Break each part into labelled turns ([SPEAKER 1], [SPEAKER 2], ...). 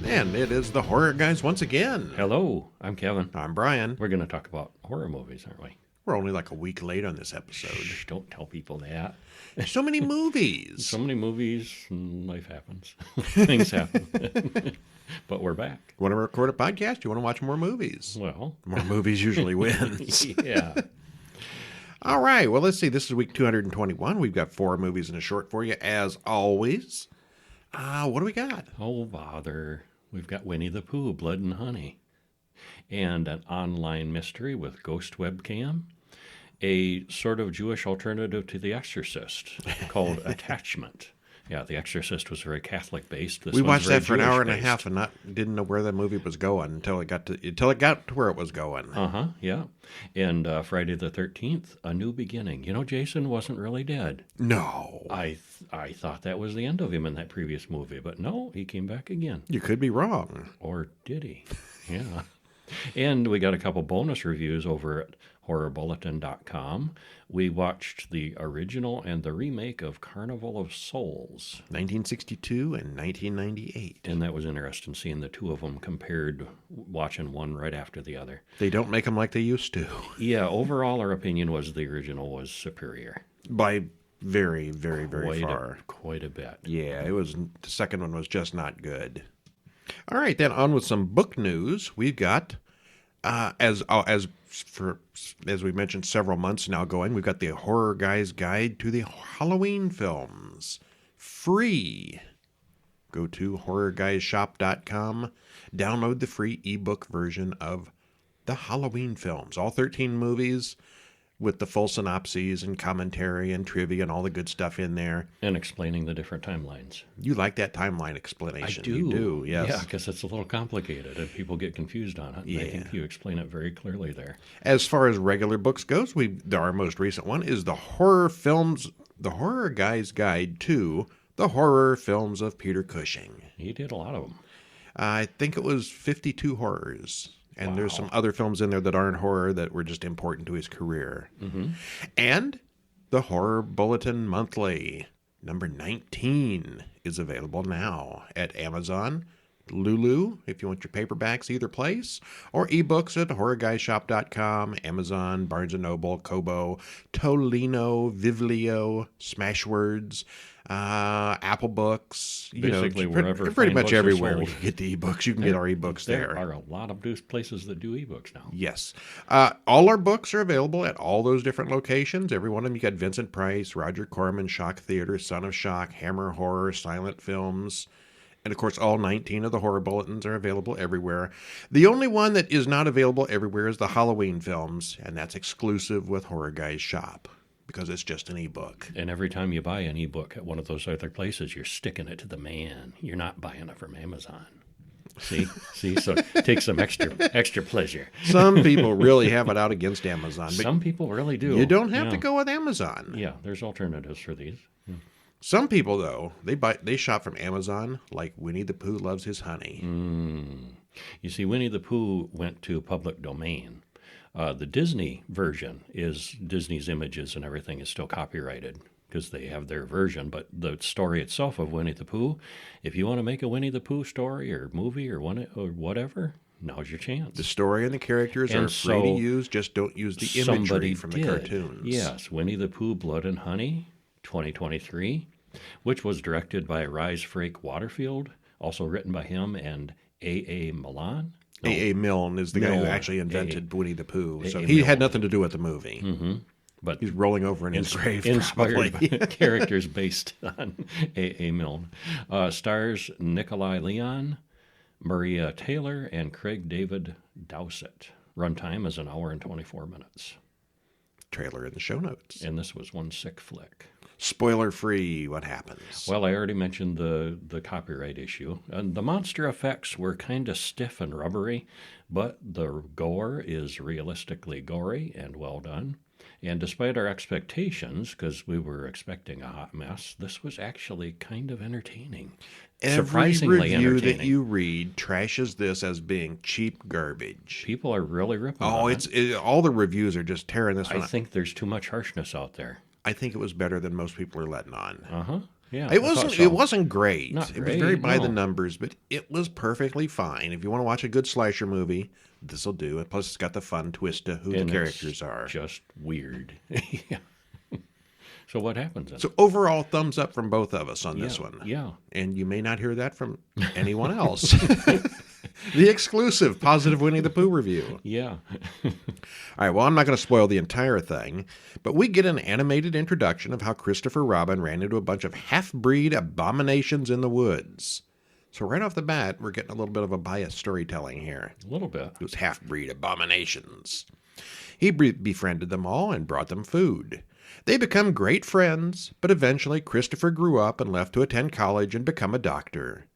[SPEAKER 1] And it is the Horror Guys once again.
[SPEAKER 2] Hello, I'm Kevin.
[SPEAKER 1] I'm Brian.
[SPEAKER 2] We're going to talk about horror movies, aren't we?
[SPEAKER 1] We're only like a week late on this episode.
[SPEAKER 2] Shh, don't tell people that.
[SPEAKER 1] So many movies.
[SPEAKER 2] So many movies, and life happens. Things happen. But we're back.
[SPEAKER 1] Want to record a podcast? You want to watch more movies?
[SPEAKER 2] Well,
[SPEAKER 1] more movies usually wins.
[SPEAKER 2] Yeah.
[SPEAKER 1] All right. Well, let's see. This is week 221. We've got 4 movies and a short for you, as always. What do we got?
[SPEAKER 2] Oh, bother. We've got Winnie the Pooh, Blood and Honey, and an online mystery with Ghost Webcam, a sort of Jewish alternative to The Exorcist called Attachment. Yeah, The Exorcist was very Catholic-based.
[SPEAKER 1] We watched that for an hour and a half and didn't know where the movie was going until it got to where it was going.
[SPEAKER 2] Yeah. And Friday the 13th, A New Beginning. You know, Jason wasn't really dead.
[SPEAKER 1] No.
[SPEAKER 2] I thought that was the end of him in that previous movie, but no, he came back again.
[SPEAKER 1] You could be wrong.
[SPEAKER 2] Or did he? Yeah. And we got a couple bonus reviews over at horrorbulletin.com. We watched the original and the remake of Carnival of Souls.
[SPEAKER 1] 1962 and 1998.
[SPEAKER 2] And that was interesting, seeing the two of them compared, watching one right after the other.
[SPEAKER 1] They don't make them like they used to.
[SPEAKER 2] Yeah, overall our opinion was the original was superior.
[SPEAKER 1] By very, very, very far.
[SPEAKER 2] Quite a bit.
[SPEAKER 1] Yeah, the second one was just not good. All right, then on with some book news. We've got, as we mentioned several months now going, we've got the Horror Guys Guide to the Halloween Films. Free. Go to horrorguysshop.com. Download the free ebook version of the Halloween films. All 13 movies with the full synopses and commentary and trivia and all the good stuff in there.
[SPEAKER 2] And explaining the different timelines.
[SPEAKER 1] You like that timeline explanation.
[SPEAKER 2] I do.
[SPEAKER 1] You do, yes.
[SPEAKER 2] Yeah, because it's a little complicated and people get confused on it. And I think you explain it very clearly there.
[SPEAKER 1] As far as regular books goes, our most recent one is the Horror Guys Guide to the Horror Films of Peter Cushing.
[SPEAKER 2] He did a lot of them.
[SPEAKER 1] I think it was 52 horrors. And there's some other films in there that aren't horror that were just important to his career. Mm-hmm. And the Horror Bulletin Monthly, number 19, is available now at Amazon, Lulu, if you want your paperbacks either place, or ebooks at horrorguyshop.com, Amazon, Barnes & Noble, Kobo, Tolino, Vivlio, Smashwords, Apple Books,
[SPEAKER 2] basically wherever
[SPEAKER 1] pretty much everywhere you get the ebooks, you can get our ebooks there.
[SPEAKER 2] There are a lot of places that do ebooks now.
[SPEAKER 1] Yes. All our books are available at all those different locations. Every one of them, you got Vincent Price, Roger Corman, Shock Theater, Son of Shock, Hammer Horror, Silent Films. And, of course, all 19 of the horror bulletins are available everywhere. The only one that is not available everywhere is the Halloween films, and that's exclusive with Horror Guys Shop because it's just an ebook.
[SPEAKER 2] And every time you buy an ebook at one of those other places, you're sticking it to the man. You're not buying it from Amazon. See, so take some extra pleasure.
[SPEAKER 1] Some people really have it out against Amazon. But
[SPEAKER 2] some people really do.
[SPEAKER 1] You don't have to go with Amazon.
[SPEAKER 2] Yeah, there's alternatives for these. Yeah.
[SPEAKER 1] Some people, though, they shop from Amazon like Winnie the Pooh loves his honey.
[SPEAKER 2] You see, Winnie the Pooh went to public domain. The Disney version is Disney's images and everything is still copyrighted because they have their version. But the story itself of Winnie the Pooh, if you want to make a Winnie the Pooh story or movie or whatever, now's your chance.
[SPEAKER 1] The story and the characters are free to use. Just don't use the imagery from the cartoons.
[SPEAKER 2] Yes, Winnie the Pooh, Blood and Honey, 2023, which was directed by Rise Frake Waterfield, also written by him and A.A. Milne.
[SPEAKER 1] A.A. Milne is the guy who actually invented Winnie the Pooh. So he had nothing to do with the movie.
[SPEAKER 2] Mm-hmm. But
[SPEAKER 1] he's rolling over in his grave,
[SPEAKER 2] inspired by characters based on A.A. Milne. Stars Nikolai Leon, Maria Taylor, and Craig David Dowsett. Runtime is 1 hour and 24 minutes.
[SPEAKER 1] Trailer in the show notes.
[SPEAKER 2] And this was one sick flick.
[SPEAKER 1] Spoiler-free, what happens?
[SPEAKER 2] Well, I already mentioned the copyright issue. And the monster effects were kind of stiff and rubbery, but the gore is realistically gory and well done. And despite our expectations, because we were expecting a hot mess, this was actually kind of entertaining. Surprisingly
[SPEAKER 1] review
[SPEAKER 2] entertaining.
[SPEAKER 1] That you read trashes this as being cheap garbage.
[SPEAKER 2] People are really ripping
[SPEAKER 1] all the reviews are just tearing this one
[SPEAKER 2] I think there's too much harshness out there.
[SPEAKER 1] I think it was better than most people are letting on.
[SPEAKER 2] Yeah,
[SPEAKER 1] It
[SPEAKER 2] I thought
[SPEAKER 1] wasn't.
[SPEAKER 2] so.
[SPEAKER 1] It wasn't great.
[SPEAKER 2] Not
[SPEAKER 1] It was very
[SPEAKER 2] great,
[SPEAKER 1] by the
[SPEAKER 2] no.
[SPEAKER 1] numbers, but it was perfectly fine. If you want to watch a good slasher movie, this will do. And plus, it's got the fun twist to who
[SPEAKER 2] And
[SPEAKER 1] the
[SPEAKER 2] it's
[SPEAKER 1] characters are.
[SPEAKER 2] just weird. Yeah. So what happens then?
[SPEAKER 1] So overall, thumbs up from both of us on this one.
[SPEAKER 2] Yeah.
[SPEAKER 1] And you may not hear that from anyone else. The exclusive positive Winnie the Pooh review.
[SPEAKER 2] Yeah.
[SPEAKER 1] All right, well, I'm not going to spoil the entire thing, but we get an animated introduction of how Christopher Robin ran into a bunch of half-breed abominations in the woods. So right off the bat, we're getting a little bit of a biased storytelling here.
[SPEAKER 2] A little bit.
[SPEAKER 1] Those half-breed abominations. He befriended them all and brought them food. They become great friends, but eventually Christopher grew up and left to attend college and become a doctor.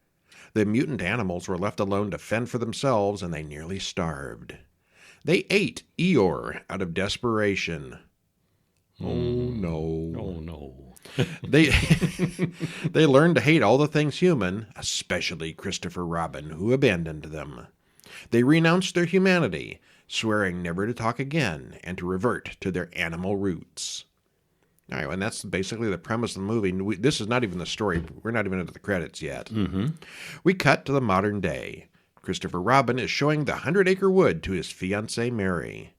[SPEAKER 1] The mutant animals were left alone to fend for themselves, and they nearly starved. They ate Eeyore out of desperation. Oh, no.
[SPEAKER 2] Oh, no.
[SPEAKER 1] They they learned to hate all the things human, especially Christopher Robin, who abandoned them. They renounced their humanity, swearing never to talk again and to revert to their animal roots. All right, and that's basically the premise of the movie. This is not even the story. We're not even into the credits yet.
[SPEAKER 2] Mm-hmm.
[SPEAKER 1] We cut to the modern day. Christopher Robin is showing the 100-acre wood to his fiancée, Mary.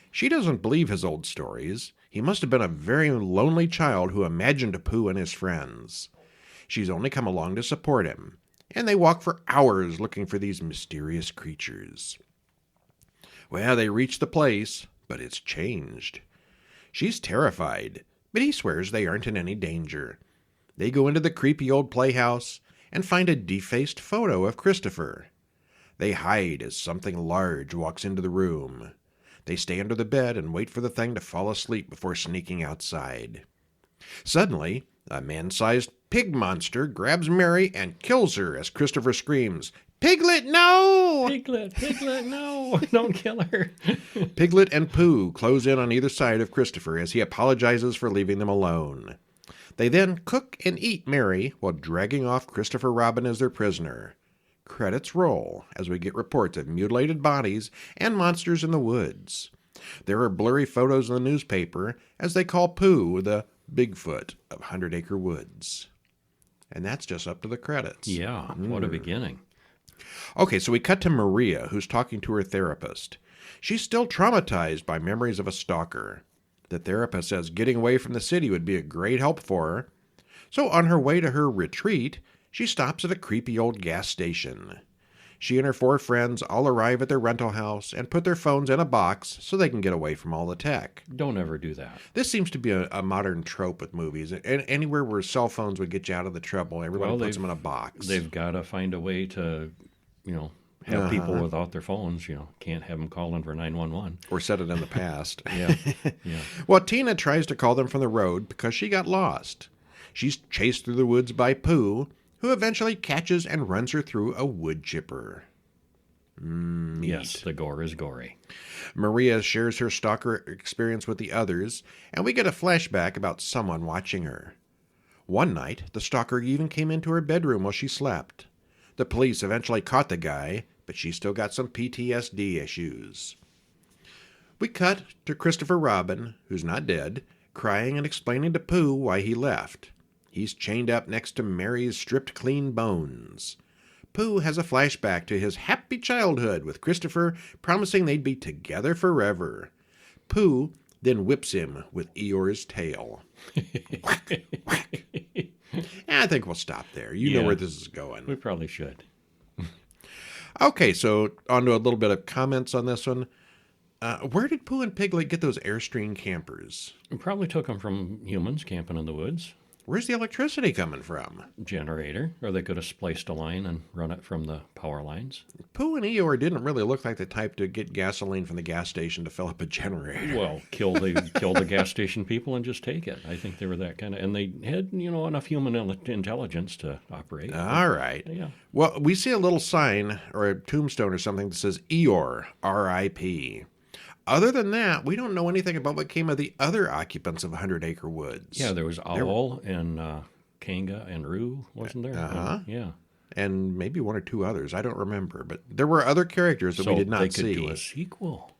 [SPEAKER 1] She doesn't believe his old stories. He must have been a very lonely child who imagined Pooh and his friends. She's only come along to support him, and they walk for hours looking for these mysterious creatures. Well, they reach the place, but it's changed. She's terrified, but he swears they aren't in any danger. They go into the creepy old playhouse and find a defaced photo of Christopher. They hide as something large walks into the room. They stay under the bed and wait for the thing to fall asleep before sneaking outside. Suddenly, a man-sized pig monster grabs Mary and kills her as Christopher screams, "Piglet, no!"
[SPEAKER 2] Piglet, no. Don't kill her.
[SPEAKER 1] Piglet and Pooh close in on either side of Christopher as he apologizes for leaving them alone. They then cook and eat Mary while dragging off Christopher Robin as their prisoner. Credits roll as we get reports of mutilated bodies and monsters in the woods. There are blurry photos in the newspaper as they call Pooh the Bigfoot of 100-acre woods. And that's just up to the credits.
[SPEAKER 2] Yeah, what a beginning.
[SPEAKER 1] Okay, so we cut to Maria, who's talking to her therapist. She's still traumatized by memories of a stalker. The therapist says getting away from the city would be a great help for her. So on her way to her retreat, she stops at a creepy old gas station. She and her 4 friends all arrive at their rental house and put their phones in a box so they can get away from all the tech.
[SPEAKER 2] Don't ever do that.
[SPEAKER 1] This seems to be a modern trope with movies. Anywhere where cell phones would get you out of the trouble, everybody puts them in a box.
[SPEAKER 2] They've got to find a way to, have people without their phones, can't have them call in for 911.
[SPEAKER 1] Or set it in the past.
[SPEAKER 2] Yeah.
[SPEAKER 1] Well, Tina tries to call them from the road because she got lost. She's chased through the woods by Pooh, who eventually catches and runs her through a wood chipper.
[SPEAKER 2] Yes, the gore is gory.
[SPEAKER 1] Maria shares her stalker experience with the others, and we get a flashback about someone watching her. One night, the stalker even came into her bedroom while she slept. The police eventually caught the guy, but she still got some PTSD issues. We cut to Christopher Robin, who's not dead, crying and explaining to Pooh why he left. He's chained up next to Mary's stripped clean bones. Pooh has a flashback to his happy childhood with Christopher promising they'd be together forever. Pooh then whips him with Eeyore's tail. Whack, whack. I think we'll stop there. You know where this is going.
[SPEAKER 2] We probably should.
[SPEAKER 1] Okay, so on to a little bit of comments on this one. Where did Pooh and Piglet get those Airstream campers?
[SPEAKER 2] We probably took them from humans camping in the woods.
[SPEAKER 1] Where's the electricity coming from?
[SPEAKER 2] Generator, or they could have spliced a line and run it from the power lines.
[SPEAKER 1] Pooh and Eeyore didn't really look like the type to get gasoline from the gas station to fill up a generator.
[SPEAKER 2] Well, kill the gas station people and just take it. I think they were that kind of, and they had enough human intelligence to operate.
[SPEAKER 1] All right.
[SPEAKER 2] Yeah.
[SPEAKER 1] Well, we see a little sign or a tombstone or something that says Eeyore, R.I.P. Other than that, we don't know anything about what came of the other occupants of 100-acre woods.
[SPEAKER 2] Yeah, there was Owl and Kanga and Roo, wasn't there?
[SPEAKER 1] Uh-huh.
[SPEAKER 2] Yeah.
[SPEAKER 1] And maybe 1 or 2 others. I don't remember. But there were other characters that we did not see.
[SPEAKER 2] So they could do a sequel.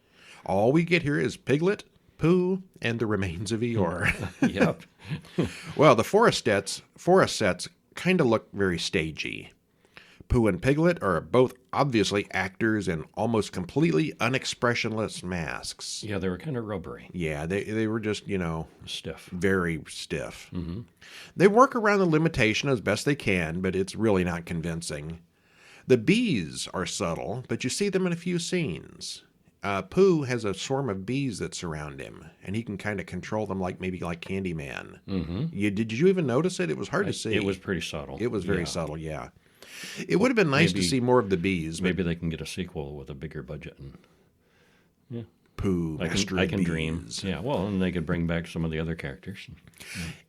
[SPEAKER 1] All we get here is Piglet, Pooh and the remains of Eeyore.
[SPEAKER 2] Yep.
[SPEAKER 1] Well, the forest sets kind of look very stagey. Pooh and Piglet are both obviously actors in almost completely unexpressionless masks.
[SPEAKER 2] Yeah, they were kind of rubbery.
[SPEAKER 1] Yeah, they were just,
[SPEAKER 2] Stiff.
[SPEAKER 1] very stiff.
[SPEAKER 2] Mm-hmm.
[SPEAKER 1] They work around the limitation as best they can, but it's really not convincing. The bees are subtle, but you see them in a few scenes. Pooh has a swarm of bees that surround him, and he can kind of control them maybe like Candyman.
[SPEAKER 2] Mm-hmm.
[SPEAKER 1] Did you even notice it? It was hard to see.
[SPEAKER 2] It was pretty subtle.
[SPEAKER 1] It was very subtle, yeah. It would have been nice to see more of the bees.
[SPEAKER 2] Maybe they can get a sequel with a bigger budget. And yeah,
[SPEAKER 1] Pooh,
[SPEAKER 2] I can dream. Yeah, well, and they could bring back some of the other characters. Yeah.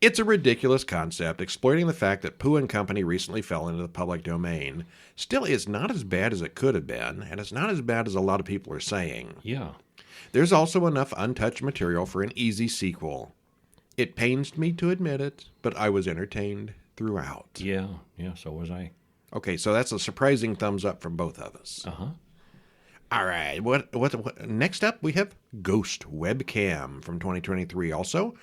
[SPEAKER 1] It's a ridiculous concept, exploiting the fact that Pooh and Company recently fell into the public domain. Still, it's not as bad as it could have been, and it's not as bad as a lot of people are saying.
[SPEAKER 2] Yeah.
[SPEAKER 1] There's also enough untouched material for an easy sequel. It pains me to admit it, but I was entertained throughout.
[SPEAKER 2] Yeah, so was I.
[SPEAKER 1] Okay, so that's a surprising thumbs up from both of us.
[SPEAKER 2] Uh-huh.
[SPEAKER 1] All right, what next up we have Ghost Webcam from 2023 also.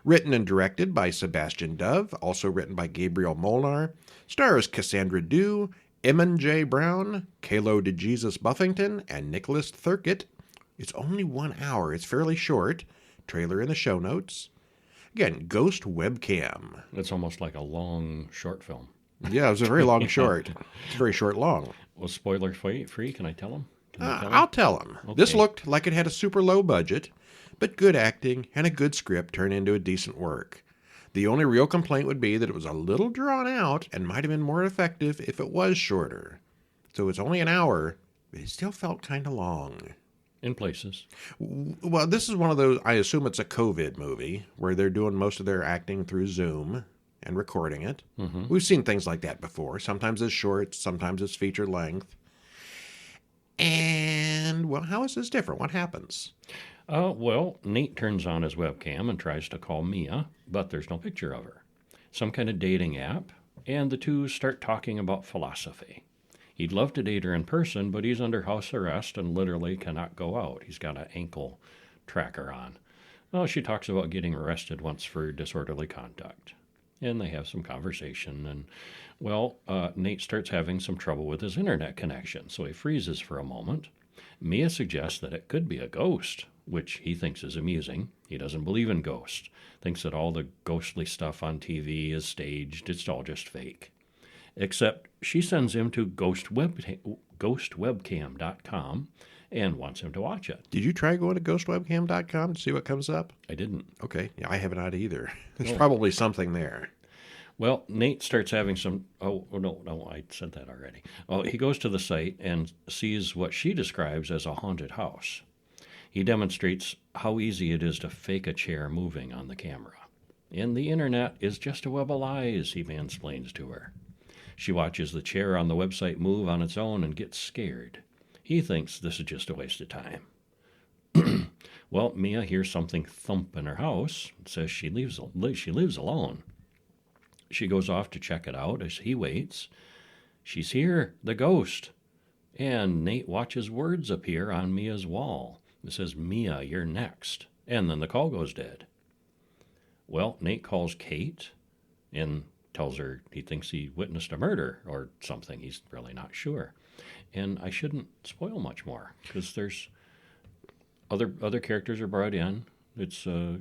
[SPEAKER 1] Written and directed by Sebastian Dove, also written by Gabriel Molnar. Stars Cassandra Dew, Emmon J. Brown, Kalo DeJesus Buffington, and Nicholas Thurkett. It's only 1 hour. It's fairly short. Trailer in the show notes. Again, Ghost Webcam.
[SPEAKER 2] It's almost like a long short film.
[SPEAKER 1] Yeah, it was a very long short. It's very short long.
[SPEAKER 2] Well, spoiler free, can I tell them?
[SPEAKER 1] I'll tell them.
[SPEAKER 2] Okay.
[SPEAKER 1] This looked like it had a super low budget, but good acting and a good script turned into a decent work. The only real complaint would be that it was a little drawn out and might have been more effective if it was shorter. So it's only an hour, but it still felt kind of long.
[SPEAKER 2] In places.
[SPEAKER 1] Well, this is one of those, I assume it's a COVID movie, where they're doing most of their acting through Zoom and recording it. Mm-hmm. We've seen things like that before. Sometimes it's short, sometimes it's feature length. And, well, how is this different? What happens?
[SPEAKER 2] Well, Nate turns on his webcam and tries to call Mia, but there's no picture of her. Some kind of dating app, and the two start talking about philosophy. He'd love to date her in person, but he's under house arrest and literally cannot go out. He's got an ankle tracker on. Well, she talks about getting arrested once for disorderly conduct. And they have some conversation, and, well, Nate starts having some trouble with his internet connection, so he freezes for a moment. Mia suggests that it could be a ghost, which he thinks is amusing. He doesn't believe in ghosts, thinks that all the ghostly stuff on TV is staged, it's all just fake. Except she sends him to ghostwebcam.com and wants him to watch it.
[SPEAKER 1] Did you try going to ghostwebcam.com to see what comes up?
[SPEAKER 2] I didn't.
[SPEAKER 1] Okay. Yeah, I have not either. There's probably something there.
[SPEAKER 2] Well, Nate starts having some... Oh, no, I said that already. Oh, he goes to the site and sees what she describes as a haunted house. He demonstrates how easy it is to fake a chair moving on the camera. And the internet is just a web of lies, he mansplains to her. She watches the chair on the website move on its own and gets scared. He thinks this is just a waste of time. Well, Mia hears something thump in her house and says she lives alone. She goes off to check it out as he waits. She's here, the ghost. And Nate watches words appear on Mia's wall. It says, "Mia, you're next." And then the call goes dead. Well, Nate calls Kate and tells her he thinks he witnessed a murder or something. He's really not sure. And I shouldn't spoil much more because there's other characters are brought in. It's a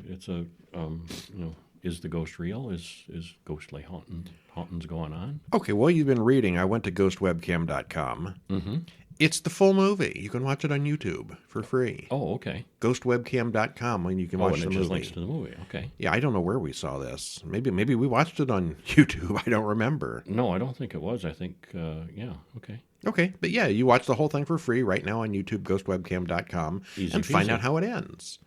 [SPEAKER 2] is the ghost real? Is ghostly hauntings going on?
[SPEAKER 1] Okay, well, you've been reading. I went to ghostwebcam.com.
[SPEAKER 2] Mm-hmm.
[SPEAKER 1] It's the full movie. You can watch it on YouTube for free.
[SPEAKER 2] Oh, okay.
[SPEAKER 1] Ghostwebcam.com when you can watch the
[SPEAKER 2] and it
[SPEAKER 1] movie.
[SPEAKER 2] just links to the movie. Okay.
[SPEAKER 1] Yeah, I don't know where we saw this. Maybe we watched it on YouTube. I don't remember.
[SPEAKER 2] No, I don't think it was. I think, yeah, okay.
[SPEAKER 1] Okay, but yeah, you watch the whole thing for free right now on YouTube, ghostwebcam.com, and find out how it ends.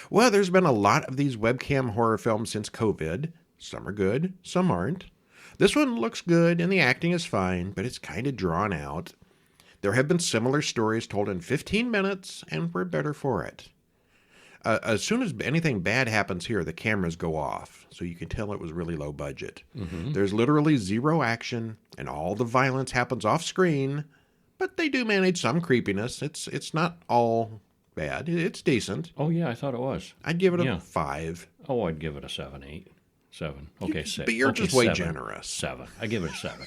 [SPEAKER 1] Well, there's been a lot of these webcam horror films since COVID. Some are good, some aren't. This one looks good, and the acting is fine, but it's kind of drawn out. There have been similar stories told in 15 minutes, and we're better for it. As soon as anything bad happens here, the cameras go off, so you can tell it was really low budget. Mm-hmm. There's literally zero action, and all the violence happens off screen, but they do manage some creepiness. It's not all bad. It's decent.
[SPEAKER 2] Oh, yeah, I thought it was.
[SPEAKER 1] I'd give it a
[SPEAKER 2] Yeah.
[SPEAKER 1] 5.
[SPEAKER 2] Oh, I'd give it a 7, 8. 7. Okay, 6.
[SPEAKER 1] But you're
[SPEAKER 2] okay,
[SPEAKER 1] just way
[SPEAKER 2] 7.
[SPEAKER 1] generous.
[SPEAKER 2] 7. I give it a 7.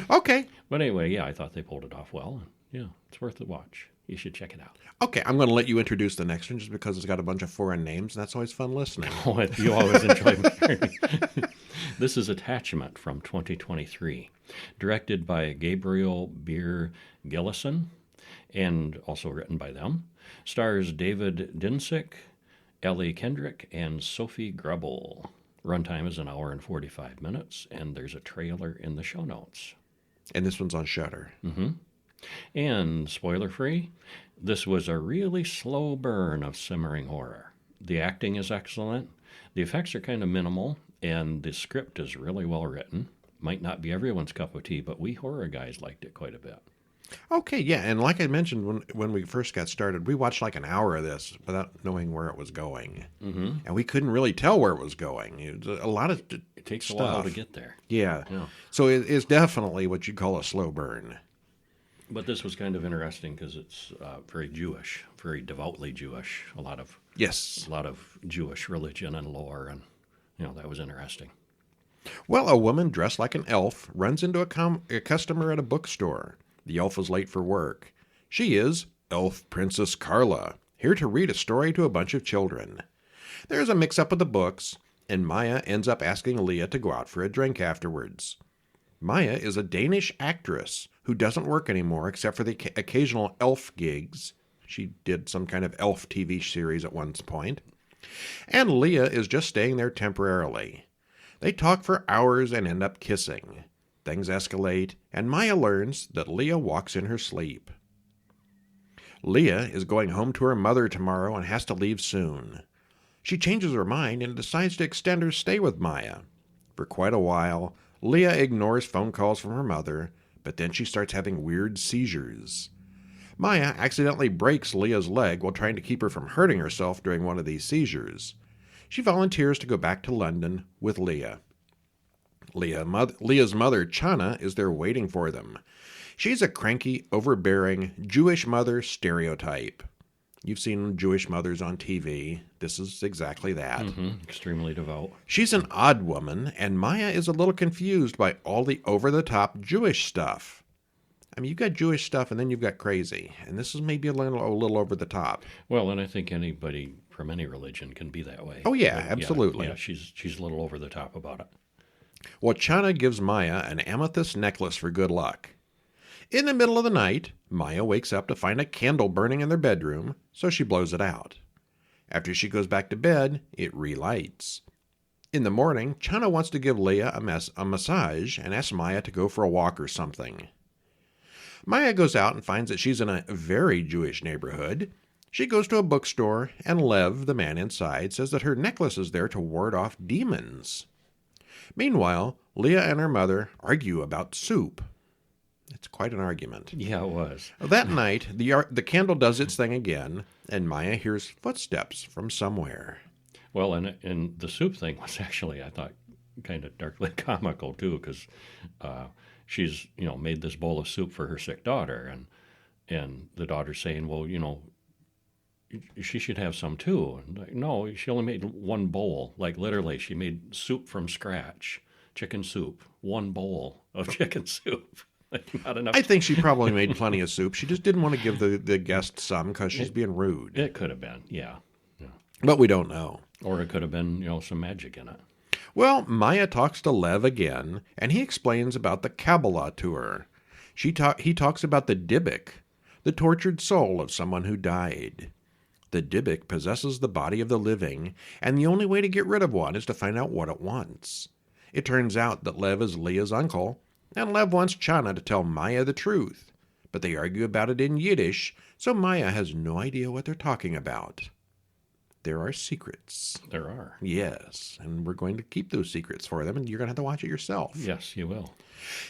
[SPEAKER 1] Okay.
[SPEAKER 2] But anyway, yeah, I thought they pulled it off well. Yeah, it's worth the watch. You should check it out.
[SPEAKER 1] Okay, I'm going to let you introduce the next one just because it's got a bunch of foreign names, and that's always fun listening.
[SPEAKER 2] Oh, you always enjoy me. This is Attachment from 2023, directed by Gabriel Beer Gillison, and also written by them. Stars David Dinsick, Ellie Kendrick, and Sophie Grubble. Runtime is 1 hour and 45 minutes, and there's a trailer in the show notes.
[SPEAKER 1] And this one's on Shudder.
[SPEAKER 2] Mm-hmm. And spoiler-free, this was a really slow burn of simmering horror. The acting is excellent, the effects are kind of minimal, and the script is really well written. Might not be everyone's cup of tea, but we horror guys liked it quite a bit.
[SPEAKER 1] Okay, yeah, and like I mentioned when we first got started, we watched like an hour of this without knowing where it was going.
[SPEAKER 2] Mm-hmm.
[SPEAKER 1] And we couldn't really tell where it was going. It was a lot of
[SPEAKER 2] It takes
[SPEAKER 1] stuff.
[SPEAKER 2] a while to get there.
[SPEAKER 1] Yeah.
[SPEAKER 2] Yeah.
[SPEAKER 1] So it's definitely what you'd call a slow burn.
[SPEAKER 2] But this was kind of interesting because it's very Jewish, very devoutly Jewish. A lot of Jewish religion and lore, and that was interesting.
[SPEAKER 1] Well, a woman dressed like an elf runs into a customer at a bookstore. The elf is late for work. She is Elf Princess Carla, here to read a story to a bunch of children. There's a mix-up of the books, and Maya ends up asking Leah to go out for a drink afterwards. Maya is a Danish actress who doesn't work anymore except for the occasional elf gigs. She did some kind of elf TV series at one point. And Leah is just staying there temporarily. They talk for hours and end up kissing. Things escalate, and Maya learns that Leah walks in her sleep. Leah is going home to her mother tomorrow and has to leave soon. She changes her mind and decides to extend her stay with Maya. For quite a while, Leah ignores phone calls from her mother, but then she starts having weird seizures. Maya accidentally breaks Leah's leg while trying to keep her from hurting herself during one of these seizures. She volunteers to go back to London with Leah. Leah's mother, Chana, is there waiting for them. She's a cranky, overbearing, Jewish mother stereotype. You've seen Jewish mothers on TV. This is exactly that.
[SPEAKER 2] Mm-hmm. Extremely devout.
[SPEAKER 1] She's an odd woman, and Maya is a little confused by all the over-the-top Jewish stuff. I mean, you've got Jewish stuff, and then you've got crazy. And this is maybe a little over the top.
[SPEAKER 2] Well, and I think anybody from any religion can be that way.
[SPEAKER 1] Oh, yeah,
[SPEAKER 2] But,
[SPEAKER 1] absolutely.
[SPEAKER 2] Yeah, she's a little over the top about it.
[SPEAKER 1] Well, Chana gives Maya an amethyst necklace for good luck. In the middle of the night, Maya wakes up to find a candle burning in their bedroom, so she blows it out. After she goes back to bed, it relights. In the morning, Chana wants to give Leah a massage and asks Maya to go for a walk or something. Maya goes out and finds that she's in a very Jewish neighborhood. She goes to a bookstore, and Lev, the man inside, says that her necklace is there to ward off demons. Meanwhile, Leah and her mother argue about soup. It's quite an argument.
[SPEAKER 2] Yeah, it was.
[SPEAKER 1] That night, the candle does its thing again, and Maya hears footsteps from somewhere.
[SPEAKER 2] Well, and the soup thing was actually, I thought, kind of darkly comical, too, because she's, made this bowl of soup for her sick daughter, and the daughter's saying, well, she should have some, too. And like, no, she only made one bowl. Like, literally, she made soup from scratch, chicken soup, one bowl of chicken soup. Not enough.
[SPEAKER 1] I think she probably made plenty of soup. She just didn't want to give the guest some because she's being rude.
[SPEAKER 2] It could have been, yeah.
[SPEAKER 1] But we don't know.
[SPEAKER 2] Or it could have been, some magic in it.
[SPEAKER 1] Well, Maya talks to Lev again, and he explains about the Kabbalah to her. He talks about the Dybbuk, the tortured soul of someone who died. The Dybbuk possesses the body of the living, and the only way to get rid of one is to find out what it wants. It turns out that Lev is Leah's uncle, and Lev wants Chana to tell Maya the truth, but they argue about it in Yiddish, so Maya has no idea what they're talking about. There are secrets.
[SPEAKER 2] There are.
[SPEAKER 1] Yes, and we're going to keep those secrets for them, and you're going to have to watch it yourself.
[SPEAKER 2] Yes, you will.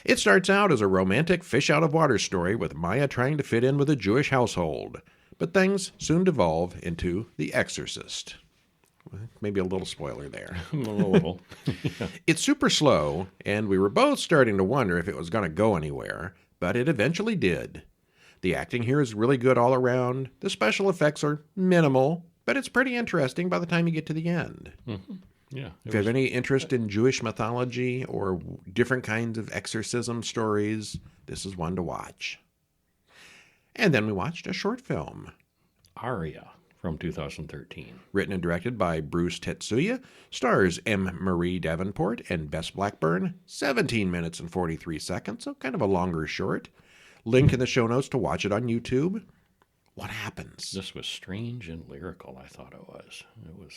[SPEAKER 1] It starts out as a romantic fish-out-of-water story with Maya trying to fit in with a Jewish household, but things soon devolve into The Exorcist. Maybe a little spoiler there.
[SPEAKER 2] A little. Yeah.
[SPEAKER 1] It's super slow, and we were both starting to wonder if it was going to go anywhere, but it eventually did. The acting here is really good all around. The special effects are minimal, but it's pretty interesting by the time you get to the end.
[SPEAKER 2] Mm-hmm. Yeah.
[SPEAKER 1] If you have any interest in Jewish mythology or different kinds of exorcism stories, this is one to watch. And then we watched a short film.
[SPEAKER 2] Aria from 2013.
[SPEAKER 1] Written and directed by Bruce Tetsuya, stars M. Marie Davenport and Bess Blackburn, 17 minutes and 43 seconds, so kind of a longer short. Link in the show notes to watch it on YouTube. What happens?
[SPEAKER 2] This was strange and lyrical, I thought it was. It was,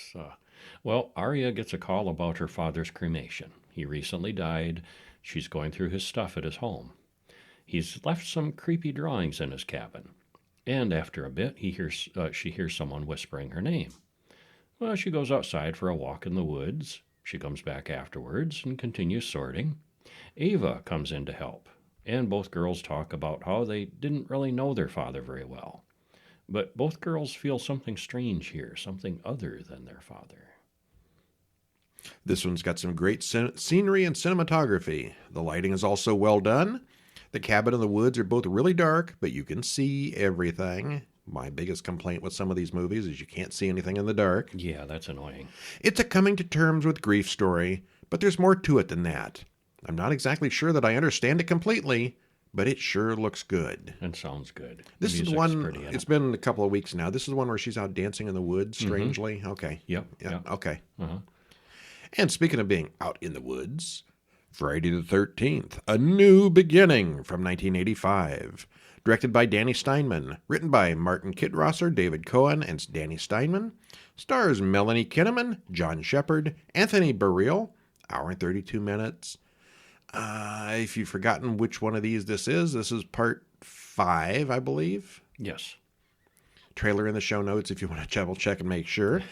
[SPEAKER 2] well, Arya gets a call about her father's cremation. He recently died. She's going through his stuff at his home. He's left some creepy drawings in his cabin. And after a bit, she hears someone whispering her name. Well, she goes outside for a walk in the woods. She comes back afterwards and continues sorting. Ava comes in to help, and both girls talk about how they didn't really know their father very well. But both girls feel something strange here, something other than their father.
[SPEAKER 1] This one's got some great scenery and cinematography. The lighting is also well done. The cabin and the woods are both really dark, but you can see everything. My biggest complaint with some of these movies is you can't see anything in the dark.
[SPEAKER 2] Yeah, that's annoying.
[SPEAKER 1] It's a coming to terms with grief story, but there's more to it than that. I'm not exactly sure that I understand it completely, but it sure looks good.
[SPEAKER 2] And sounds good.
[SPEAKER 1] This is one, it's been a couple of weeks now. This is one where she's out dancing in the woods, strangely. Mm-hmm. Okay.
[SPEAKER 2] Yep.
[SPEAKER 1] Yeah, okay.
[SPEAKER 2] Uh-huh.
[SPEAKER 1] And speaking of being out in the woods, Friday the 13th, A New Beginning from 1985. Directed by Danny Steinman. Written by Martin Kidrosser, David Cohen, and Danny Steinman. Stars Melanie Kinnaman, John Shepard, Anthony Barreel. Hour and 32 minutes. If you've forgotten which one of these this is part 5, I believe.
[SPEAKER 2] Yes.
[SPEAKER 1] Trailer in the show notes if you want to double check and make sure.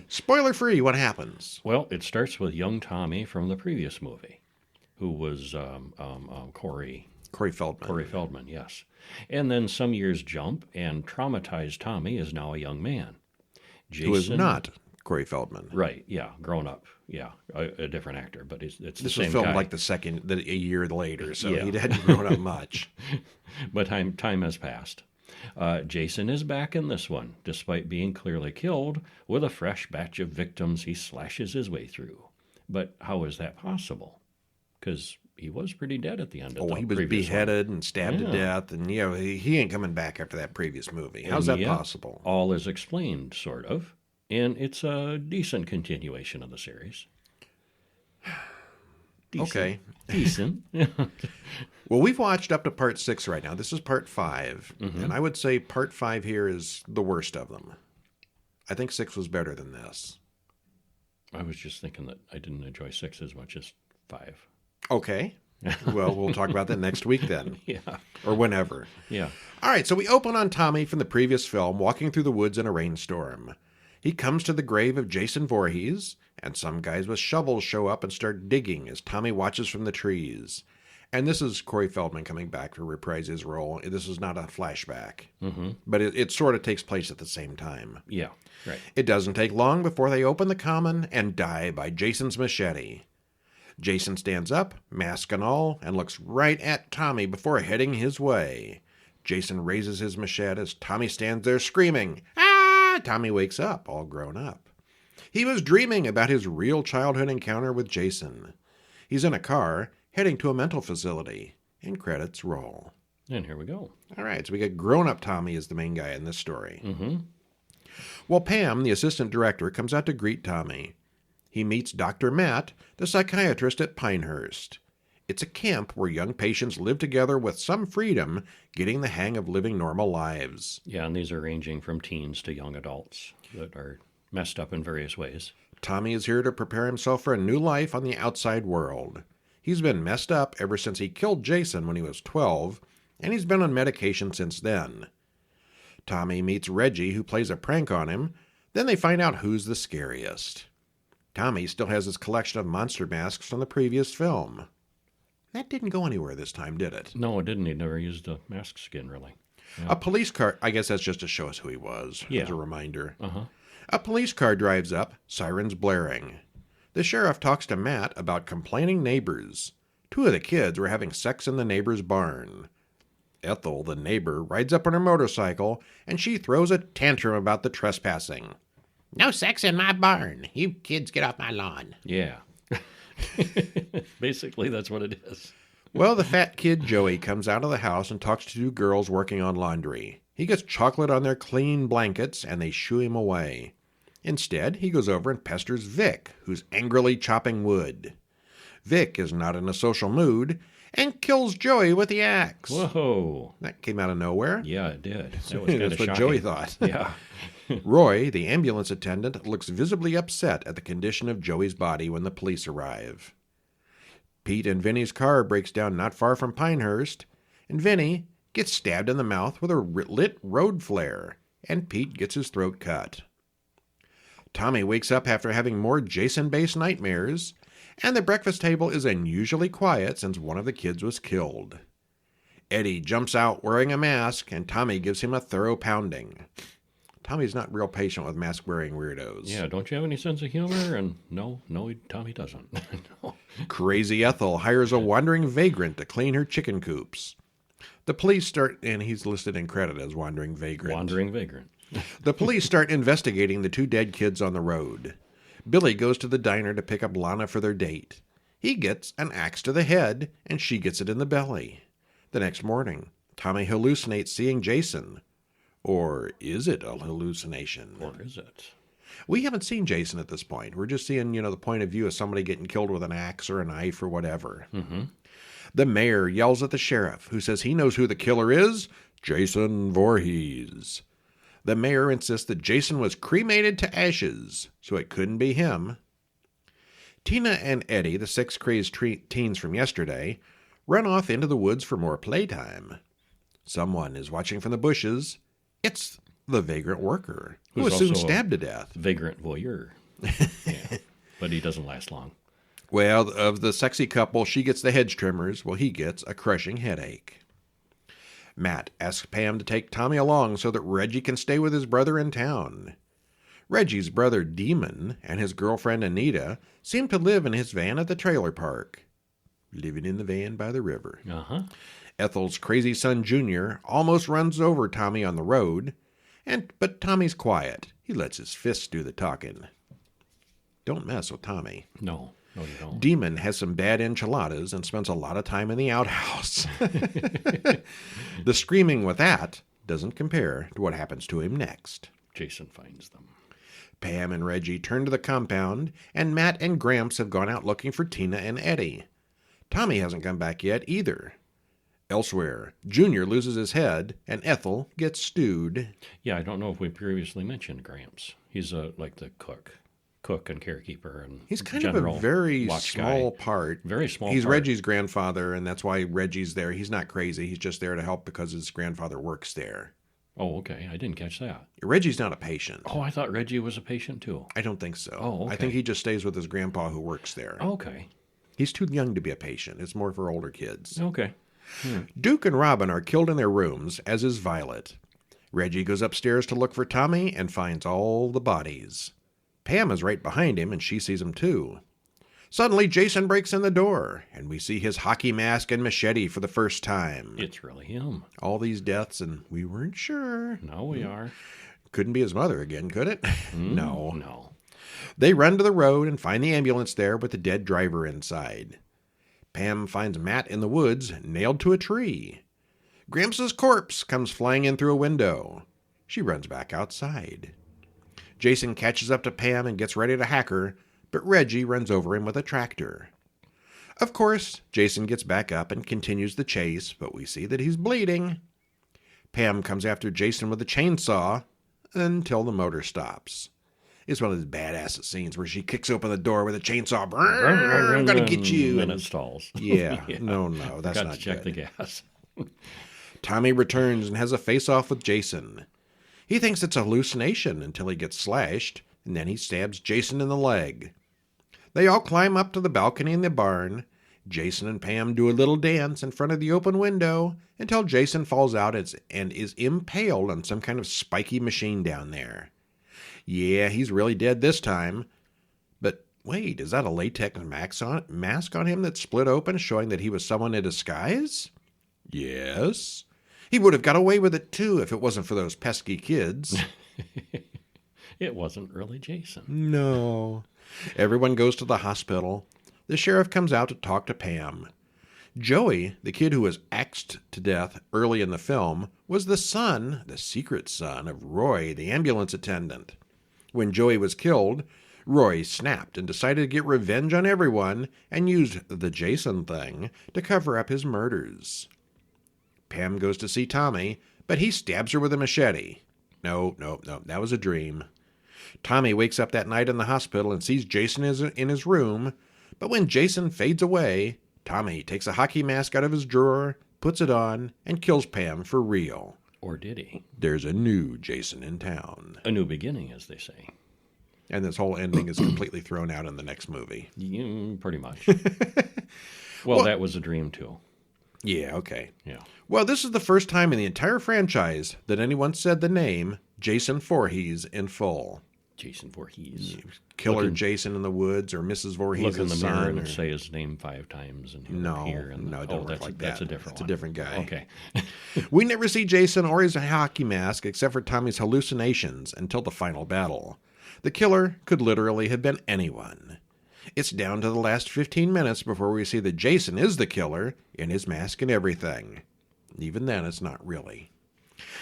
[SPEAKER 1] Spoiler free, what happens?
[SPEAKER 2] Well, it starts with young Tommy from the previous movie, who was Corey
[SPEAKER 1] Feldman.
[SPEAKER 2] Corey Feldman, yes. And then some years jump, and traumatized Tommy is now a young man. Jason,
[SPEAKER 1] who is not Corey Feldman.
[SPEAKER 2] Right, yeah, grown up. Yeah, a different actor, but it's the same guy.
[SPEAKER 1] This was filmed like a year later, so he hadn't grown up much.
[SPEAKER 2] But time has passed. Jason is back in this one, despite being clearly killed. With a fresh batch of victims he slashes his way through. But how is that possible? Because he was pretty dead at the end of the
[SPEAKER 1] he was beheaded and stabbed to death, and he ain't coming back after that previous movie. How's that possible?
[SPEAKER 2] All is explained, sort of. And it's a decent continuation of the series. Decent.
[SPEAKER 1] Okay.
[SPEAKER 2] Decent.
[SPEAKER 1] Well, we've watched up to part 6 right now. This is part 5. Mm-hmm. And I would say part 5 here is the worst of them. I think 6 was better than this.
[SPEAKER 2] I was just thinking that I didn't enjoy 6 as much as 5.
[SPEAKER 1] Okay. Well, we'll talk about that next week then.
[SPEAKER 2] Yeah.
[SPEAKER 1] Or whenever.
[SPEAKER 2] Yeah.
[SPEAKER 1] All right, so we open on Tommy from the previous film walking through the woods in a rainstorm. He comes to the grave of Jason Voorhees, and some guys with shovels show up and start digging as Tommy watches from the trees. And this is Corey Feldman coming back to reprise his role. This is not a flashback, but it sort of takes place at the same time.
[SPEAKER 2] Yeah, right.
[SPEAKER 1] It doesn't take long before they open the common and die by Jason's machete. Jason stands up, mask and all, and looks right at Tommy before heading his way. Jason raises his machete as Tommy stands there screaming, "Ah!" Tommy wakes up, all grown up. He was dreaming about his real childhood encounter with Jason. He's in a car, heading to a mental facility, and credits roll.
[SPEAKER 2] And here we go.
[SPEAKER 1] All right, so we got grown-up Tommy as the main guy in this story.
[SPEAKER 2] Mm-hmm.
[SPEAKER 1] Well, Pam, the assistant director, comes out to greet Tommy. He meets Dr. Matt, the psychiatrist at Pinehurst. It's a camp where young patients live together with some freedom, getting the hang of living normal lives.
[SPEAKER 2] Yeah, and these are ranging from teens to young adults that are messed up in various ways.
[SPEAKER 1] Tommy is here to prepare himself for a new life on the outside world. He's been messed up ever since he killed Jason when he was 12, and he's been on medication since then. Tommy meets Reggie, who plays a prank on him. Then they find out who's the scariest. Tommy still has his collection of monster masks from the previous film. That didn't go anywhere this time, did it?
[SPEAKER 2] No, it didn't. He never used a mask skin, really. Yeah.
[SPEAKER 1] A police car, I guess that's just to show us who he was, as a reminder.
[SPEAKER 2] Uh-huh.
[SPEAKER 1] A police car drives up, sirens blaring. The sheriff talks to Matt about complaining neighbors. 2 of the kids were having sex in the neighbor's barn. Ethel, the neighbor, rides up on her motorcycle, and she throws a tantrum about the trespassing. No sex in my barn. You kids get off my lawn.
[SPEAKER 2] Yeah. Basically, that's what it is.
[SPEAKER 1] Well, the fat kid Joey comes out of the house and talks to two girls working on laundry. He gets chocolate on their clean blankets, and they shoo him away. Instead, he goes over and pesters Vic, who's angrily chopping wood. Vic is not in a social mood and kills Joey with the axe.
[SPEAKER 2] Whoa.
[SPEAKER 1] That came out of nowhere.
[SPEAKER 2] Yeah, it did. That was kind
[SPEAKER 1] That's
[SPEAKER 2] of
[SPEAKER 1] what
[SPEAKER 2] shocking.
[SPEAKER 1] Joey thought.
[SPEAKER 2] Yeah.
[SPEAKER 1] Roy, the ambulance attendant, looks visibly upset at the condition of Joey's body when the police arrive. Pete and Vinny's car breaks down not far from Pinehurst, and Vinny gets stabbed in the mouth with a lit road flare, and Pete gets his throat cut. Tommy wakes up after having more Jason-based nightmares, and the breakfast table is unusually quiet since one of the kids was killed. Eddie jumps out wearing a mask, and Tommy gives him a thorough pounding. Tommy's not real patient with mask-wearing weirdos.
[SPEAKER 2] Yeah, don't you have any sense of humor? And no, Tommy doesn't. No.
[SPEAKER 1] Crazy Ethel hires a wandering vagrant to clean her chicken coops. The police start, and he's listed in credit as wandering vagrant.
[SPEAKER 2] Wandering vagrant.
[SPEAKER 1] The police start investigating the two dead kids on the road. Billy goes to the diner to pick up Lana for their date. He gets an axe to the head, and she gets it in the belly. The next morning, Tommy hallucinates seeing Jason. Or is it a hallucination?
[SPEAKER 2] Or is it?
[SPEAKER 1] We haven't seen Jason at this point. We're just seeing, the point of view of somebody getting killed with an axe or a knife or whatever.
[SPEAKER 2] Mm-hmm.
[SPEAKER 1] The mayor yells at the sheriff, who says he knows who the killer is, Jason Voorhees. The mayor insists that Jason was cremated to ashes, so it couldn't be him. Tina and Eddie, the six crazed teens from yesterday, run off into the woods for more playtime. Someone is watching from the bushes. It's the vagrant worker, who was soon stabbed to death.
[SPEAKER 2] Vagrant voyeur. Yeah. But he doesn't last long.
[SPEAKER 1] Well, of the sexy couple, she gets the hedge trimmers, while he gets a crushing headache. Matt asks Pam to take Tommy along so that Reggie can stay with his brother in town. Reggie's brother Demon and his girlfriend Anita seem to live in his van at the trailer park. Living in the van by the river.
[SPEAKER 2] Uh-huh.
[SPEAKER 1] Ethel's crazy son Junior almost runs over Tommy on the road, but Tommy's quiet. He lets his fists do the talking. Don't mess with Tommy.
[SPEAKER 2] No, you don't.
[SPEAKER 1] Demon has some bad enchiladas and spends a lot of time in the outhouse. The screaming with that doesn't compare to what happens to him next.
[SPEAKER 2] Jason finds them.
[SPEAKER 1] Pam and Reggie turn to the compound, and Matt and Gramps have gone out looking for Tina and Eddie. Tommy hasn't come back yet either. Elsewhere, Junior loses his head, and Ethel gets stewed.
[SPEAKER 2] Yeah, I don't know if we previously mentioned Gramps. He's like the cook and carekeeper, and
[SPEAKER 1] he's kind of a very small part.
[SPEAKER 2] Very small.
[SPEAKER 1] He's
[SPEAKER 2] part.
[SPEAKER 1] Reggie's grandfather, and that's why Reggie's there. He's not crazy. He's just there to help because his grandfather works there.
[SPEAKER 2] Oh, okay. I didn't catch that.
[SPEAKER 1] Reggie's not a patient.
[SPEAKER 2] Oh, I thought Reggie was a patient too.
[SPEAKER 1] I don't think so.
[SPEAKER 2] Oh, okay.
[SPEAKER 1] I think he just stays with his grandpa who works there.
[SPEAKER 2] Okay.
[SPEAKER 1] He's too young to be a patient. It's more for older kids.
[SPEAKER 2] Okay.
[SPEAKER 1] Duke and Robin are killed in their rooms, as is Violet. Reggie goes upstairs to look for Tommy and finds all the bodies. Pam is right behind him, and she sees him too. Suddenly, Jason breaks in the door, and we see his hockey mask and machete for the first time.
[SPEAKER 2] It's really him.
[SPEAKER 1] All these deaths, and we weren't sure.
[SPEAKER 2] Now we are.
[SPEAKER 1] Couldn't be his mother again, could it? No.
[SPEAKER 2] No.
[SPEAKER 1] They run to the road and find the ambulance there with the dead driver inside. Pam finds Matt in the woods, nailed to a tree. Gramps' corpse comes flying in through a window. She runs back outside. Jason catches up to Pam and gets ready to hack her, but Reggie runs over him with a tractor. Of course, Jason gets back up and continues the chase, but we see that he's bleeding. Pam comes after Jason with a chainsaw until the motor stops. It's one of those badass scenes where she kicks open the door with a chainsaw. I'm going to get you.
[SPEAKER 2] And it stalls.
[SPEAKER 1] Yeah. No, that's
[SPEAKER 2] Got
[SPEAKER 1] not
[SPEAKER 2] to check
[SPEAKER 1] good.
[SPEAKER 2] the gas.
[SPEAKER 1] Tommy returns and has a face-off with Jason. He thinks it's a hallucination until he gets slashed, and then he stabs Jason in the leg. They all climb up to the balcony in the barn. Jason and Pam do a little dance in front of the open window until Jason falls out and is impaled on some kind of spiky machine down there. Yeah, he's really dead this time. But wait, is that a latex mask on him that split open, showing that he was someone in disguise? Yes. He would have got away with it, too, if it wasn't for those pesky kids.
[SPEAKER 2] It wasn't really Jason.
[SPEAKER 1] No. Everyone goes to the hospital. The sheriff comes out to talk to Pam. Joey, the kid who was axed to death early in the film, was the secret son of Roy, the ambulance attendant. When Joey was killed, Roy snapped and decided to get revenge on everyone and used the Jason thing to cover up his murders. Pam goes to see Tommy, but he stabs her with a machete. No, that was a dream. Tommy wakes up that night in the hospital and sees Jason in his room, but when Jason fades away, Tommy takes a hockey mask out of his drawer, puts it on, and kills Pam for real.
[SPEAKER 2] Or did he?
[SPEAKER 1] There's a new Jason in town.
[SPEAKER 2] A new beginning, as they say.
[SPEAKER 1] And this whole ending is completely thrown out in the next movie.
[SPEAKER 2] Pretty much. Well, that was a dream, too.
[SPEAKER 1] Yeah, okay.
[SPEAKER 2] Yeah.
[SPEAKER 1] Well, this is the first time in the entire franchise that anyone said the name Jason Voorhees in full.
[SPEAKER 2] Jason Voorhees.
[SPEAKER 1] Killer Jason in the woods, or Mrs. Voorhees'
[SPEAKER 2] Look in the
[SPEAKER 1] son.
[SPEAKER 2] mirror and say his name 5 times, and he'll appear.
[SPEAKER 1] No, it don't work like that.
[SPEAKER 2] That's a different one.
[SPEAKER 1] It's a different guy.
[SPEAKER 2] Okay.
[SPEAKER 1] We never see Jason or his hockey mask except for Tommy's hallucinations until the final battle. The killer could literally have been anyone. It's down to the last 15 minutes before we see that Jason is the killer in his mask and everything. Even then, it's not really.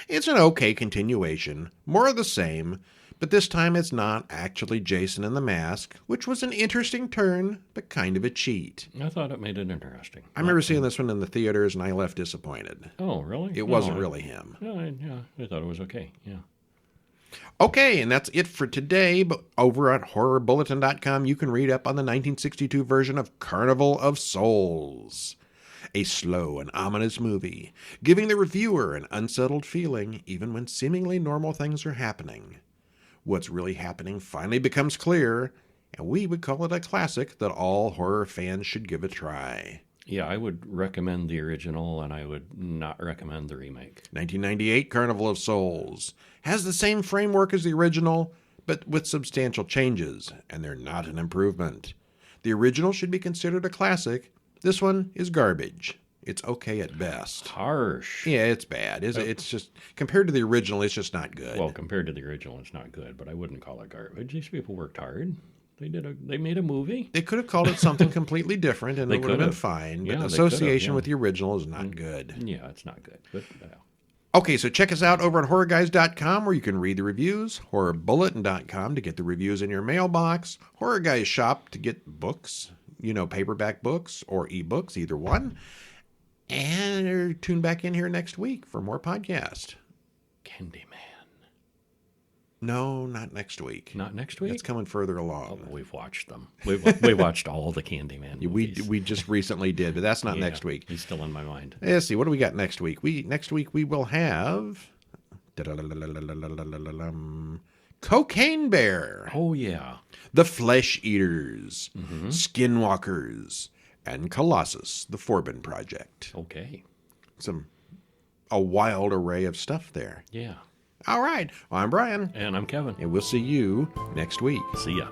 [SPEAKER 1] It's an okay continuation, more of the same, but this time it's not actually Jason in the mask, which was an interesting turn, but kind of a cheat.
[SPEAKER 2] I thought it made it interesting.
[SPEAKER 1] I remember seeing this one in the theaters, and I left disappointed.
[SPEAKER 2] Oh, really?
[SPEAKER 1] It wasn't really him.
[SPEAKER 2] I thought it was okay, yeah.
[SPEAKER 1] Okay, and that's it for today. But over at HorrorBulletin.com, you can read up on the 1962 version of Carnival of Souls. A slow and ominous movie, giving the reviewer an unsettled feeling even when seemingly normal things are happening. What's really happening finally becomes clear, and we would call it a classic that all horror fans should give a try.
[SPEAKER 2] Yeah, I would recommend the original, and I would not recommend the remake.
[SPEAKER 1] 1998 Carnival of Souls has the same framework as the original, but with substantial changes, and they're not an improvement. The original should be considered a classic. This one is garbage. It's okay at best.
[SPEAKER 2] Harsh.
[SPEAKER 1] Yeah, it's bad. It's just, compared to the original, it's just not good.
[SPEAKER 2] Well, compared to the original, it's not good, but I wouldn't call it garbage. These people worked hard. They made a movie.
[SPEAKER 1] They could have called it something completely different, and
[SPEAKER 2] They
[SPEAKER 1] it would have been
[SPEAKER 2] could have.
[SPEAKER 1] fine. But
[SPEAKER 2] Yeah, they
[SPEAKER 1] association
[SPEAKER 2] could have,
[SPEAKER 1] with the original is not good.
[SPEAKER 2] Yeah, it's not good. But
[SPEAKER 1] Okay, so check us out over at HorrorGuys.com, where you can read the reviews, HorrorBulletin.com to get the reviews in your mailbox, Horror Guys Shop to get books, paperback books or ebooks, either one. And tune back in here next week for more podcast.
[SPEAKER 2] Candyman.
[SPEAKER 1] No, not next week.
[SPEAKER 2] Not next week?
[SPEAKER 1] It's coming further along.
[SPEAKER 2] Oh, we've watched them. We watched all the Candyman movies.
[SPEAKER 1] We just recently did, but that's not next week.
[SPEAKER 2] He's still in my mind.
[SPEAKER 1] Let's see, what do we got next week? Next week we will have Cocaine Bear.
[SPEAKER 2] Oh, yeah.
[SPEAKER 1] The Flesh Eaters, Skinwalkers, and Colossus, the Forbin Project.
[SPEAKER 2] Okay.
[SPEAKER 1] A wild array of stuff there.
[SPEAKER 2] Yeah.
[SPEAKER 1] All right. Well, I'm Brian.
[SPEAKER 2] And I'm Kevin.
[SPEAKER 1] And we'll see you next week.
[SPEAKER 2] See ya.